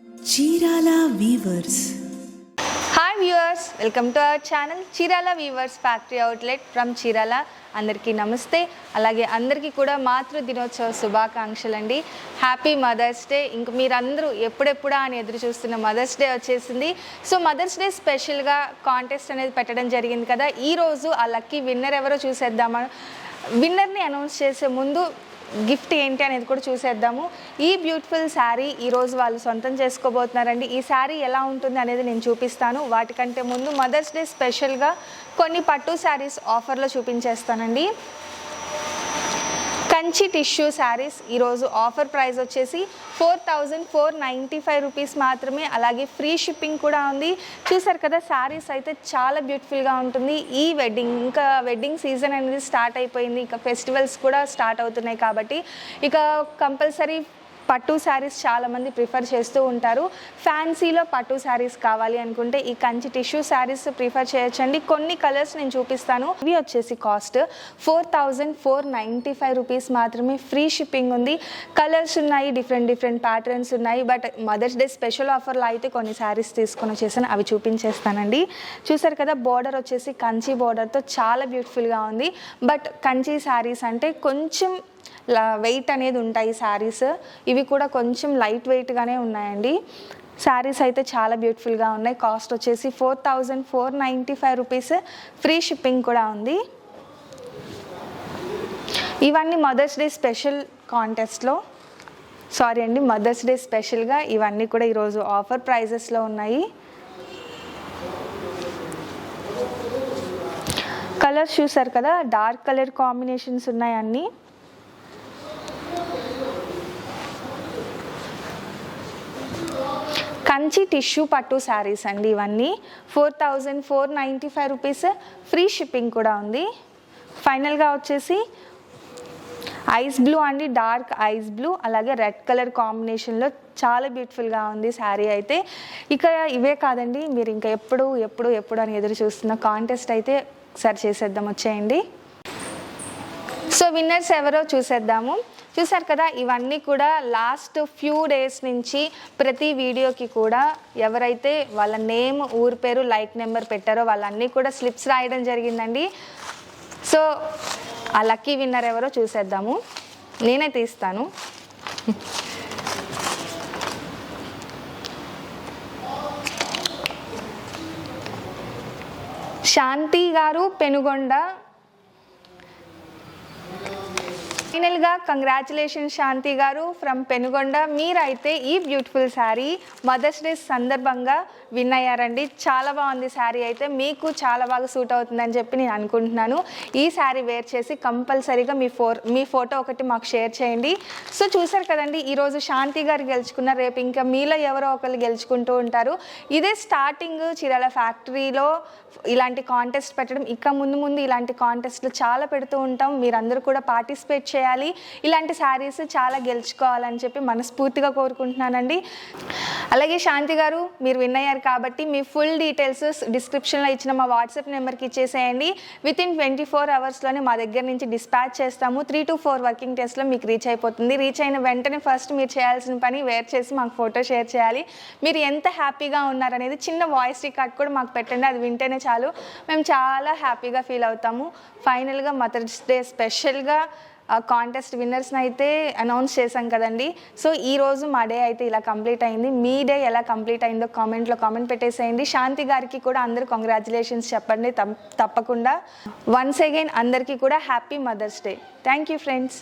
Chirala weavers. Hi viewers, welcome to our channel Chirala weavers factory outlet from Chirala. అందరికీ నమస్తే. అలాగే అందరికీ కూడా మాతృ దినోత్సవ శుభాకాంక్షలు అండి. Happy mother's day. ఇంక మీరందరూ ఎప్పుడెప్పుడా అని ఎదురు చూస్తున్న మదర్స్ డే వచ్చేసింది. సో మదర్స్ డే స్పెషల్గా కాంటెస్ట్ అనేది పెట్టడం జరిగింది కదా. ఈరోజు ఆ లక్కీ విన్నర్ ఎవరో చూసేద్దామా. విన్నర్ని అనౌన్స్ చేసే ముందు గిఫ్ట్ ఏంటి అనేది కూడా చూసేద్దాము. ఈ బ్యూటిఫుల్ శారీ ఈరోజు వాళ్ళు సొంతం చేసుకోబోతున్నారండి. ఈ శారీ ఎలా ఉంటుంది అనేది నేను చూపిస్తాను. వాటికంటే ముందు మదర్స్ డే స్పెషల్గా కొన్ని పట్టు శారీస్ ఆఫర్లో చూపించేస్తానండి. కంచి టిష్యూ శారీస్ ఈరోజు ఆఫర్ ప్రైస్ వచ్చేసి 4495 రూపీస్ మాత్రమే. అలాగే ఫ్రీ షిప్పింగ్ కూడా ఉంది. చూసారు కదా, శారీస్ అయితే చాలా బ్యూటిఫుల్గా ఉంటుంది. ఈ వెడ్డింగ్ సీజన్ అనేది స్టార్ట్ అయిపోయింది. ఇక ఫెస్టివల్స్ కూడా స్టార్ట్ అవుతున్నాయి కాబట్టి ఇక కంపల్సరీ పట్టు శారీస్ చాలామంది ప్రిఫర్ చేస్తూ ఉంటారు. ఫ్యాన్సీలో పట్టు శారీస్ కావాలి అనుకుంటే ఈ కంచి టిష్యూ శారీస్ ప్రిఫర్ చేయొచ్చండి. కొన్ని కలర్స్ నేను చూపిస్తాను. ఇవి వచ్చేసి కాస్ట్ 4495 రూపీస్ మాత్రమే. ఫ్రీ షిప్పింగ్ ఉంది. కలర్స్ ఉన్నాయి, డిఫరెంట్ ప్యాటర్న్స్ ఉన్నాయి. బట్ మదర్స్ డే స్పెషల్ ఆఫర్లో అయితే కొన్ని శారీస్ తీసుకొని వచ్చేసాను, అవి చూపించేస్తానండి. చూసారు కదా, బోర్డర్ వచ్చేసి కంచి బోర్డర్తో చాలా బ్యూటిఫుల్గా ఉంది. బట్ కంచి శారీస్ అంటే కొంచెం వెయిట్ అనేది ఉంటాయి శారీస్. ఇవి కూడా కొంచెం లైట్ వెయిట్గానే ఉన్నాయండి. శారీస్ అయితే చాలా బ్యూటిఫుల్గా ఉన్నాయి. కాస్ట్ వచ్చేసి 4495 రూపీస్. ఫ్రీ షిప్పింగ్ కూడా ఉంది. ఇవన్నీ మదర్స్ డే స్పెషల్ కాంటెస్ట్లో మదర్స్ డే స్పెషల్గా ఇవన్నీ కూడా ఈరోజు ఆఫర్ ప్రైజెస్లో ఉన్నాయి. కలర్స్ చూసారు కదా, డార్క్ కలర్ కాంబినేషన్స్ ఉన్నాయి అన్నీ. కంచి టిష్యూ పట్టు శారీస్ అండి ఇవన్నీ. 4495 రూపీస్. ఫ్రీ షిప్పింగ్ కూడా ఉంది. ఫైనల్గా వచ్చేసి ఐస్ బ్లూ అండి, డార్క్ ఐస్ బ్లూ అలాగే రెడ్ కలర్ కాంబినేషన్లో చాలా బ్యూటిఫుల్గా ఉంది శారీ అయితే. ఇక ఇవే కాదండి, మీరు ఇంకా ఎప్పుడు అని ఎదురు చూస్తున్న కాంటెస్ట్ అయితే ఒకసారి చేసేద్దాం, వచ్చేయండి. సో విన్నర్స్ ఎవరో చూసేద్దాము. చూసారు కదా, ఇవన్నీ కూడా లాస్ట్ ఫ్యూ డేస్ నుంచి ప్రతి వీడియోకి కూడా ఎవరైతే వాళ్ళ నేమ్, ఊరి పేరు, లైక్ నెంబర్ పెట్టారో వాళ్ళన్నీ కూడా స్లిప్స్ రాయడం జరిగిందండి. సో ఆ లక్కీ విన్నర్ ఎవరో చూసేద్దాము. నేనే తీస్తాను. శాంతి గారు, పెనుగొండ. ఫైనల్గా కంగ్రాచులేషన్స్ శాంతి గారు ఫ్రమ్ పెనుగొండ. మీరైతే ఈ బ్యూటిఫుల్ శారీ మదర్స్ డే సందర్భంగా విన్ అయ్యారండి. చాలా బాగుంది శారీ అయితే. మీకు చాలా బాగా సూట్ అవుతుందని చెప్పి నేను అనుకుంటున్నాను. ఈ శారీ వేర్ చేసి కంపల్సరీగా మీ ఫోటో ఒకటి మాకు షేర్ చేయండి. సో చూసారు కదండి, ఈరోజు శాంతి గారు గెలుచుకున్నారు. రేపు ఇంకా మీలో ఎవరో ఒకరు గెలుచుకుంటూ ఉంటారు. ఇదే స్టార్టింగ్ చీరాల ఫ్యాక్టరీలో ఇలాంటి కాంటెస్ట్ పెట్టడం. ఇక ముందు ఇలాంటి కాంటెస్ట్లు చాలా పెడుతూ ఉంటాం. మీరందరూ కూడా పార్టిసిపేట్ చేయాలి. ఇలాంటి శారీస్ చాలా గెలుచుకోవాలని చెప్పి మనస్ఫూర్తిగా కోరుకుంటున్నానండి. అలాగే శాంతి గారు, మీరు విన్ అయ్యారు కాబట్టి మీ ఫుల్ డీటెయిల్స్ డిస్క్రిప్షన్లో ఇచ్చిన మా వాట్సాప్ నెంబర్కి ఇచ్చేసేయండి. వితిన్ 24 అవర్స్లోనే మా దగ్గర నుంచి డిస్పాచ్ చేస్తాము. 3 to 4 వర్కింగ్ డేస్లో మీకు రీచ్ అయిపోతుంది. రీచ్ అయిన వెంటనే ఫస్ట్ మీరు చేయాల్సిన పని వేర్ చేసి మాకు ఫోటో షేర్ చేయాలి. మీరు ఎంత హ్యాపీగా ఉన్నారనేది చిన్న వాయిస్ రికార్డ్ కూడా మాకు పెట్టండి. అది వింటేనే చాలు, మేము చాలా హ్యాపీగా ఫీల్ అవుతాము. ఫైనల్గా మదర్స్ డే స్పెషల్గా కాంటెస్ట్ విన్నర్స్ని అయితే అనౌన్స్ చేశాం కదండి. సో ఈరోజు మా డే అయితే ఇలా కంప్లీట్ అయింది. మీ డే ఎలా కంప్లీట్ అయిందో కామెంట్ పెట్టేసేయండి. శాంతి గారికి కూడా అందరూ కంగ్రాచులేషన్స్ చెప్పండి తప్పకుండా. వన్స్ అగైన్ అందరికీ కూడా happy mother's day. Thank you friends.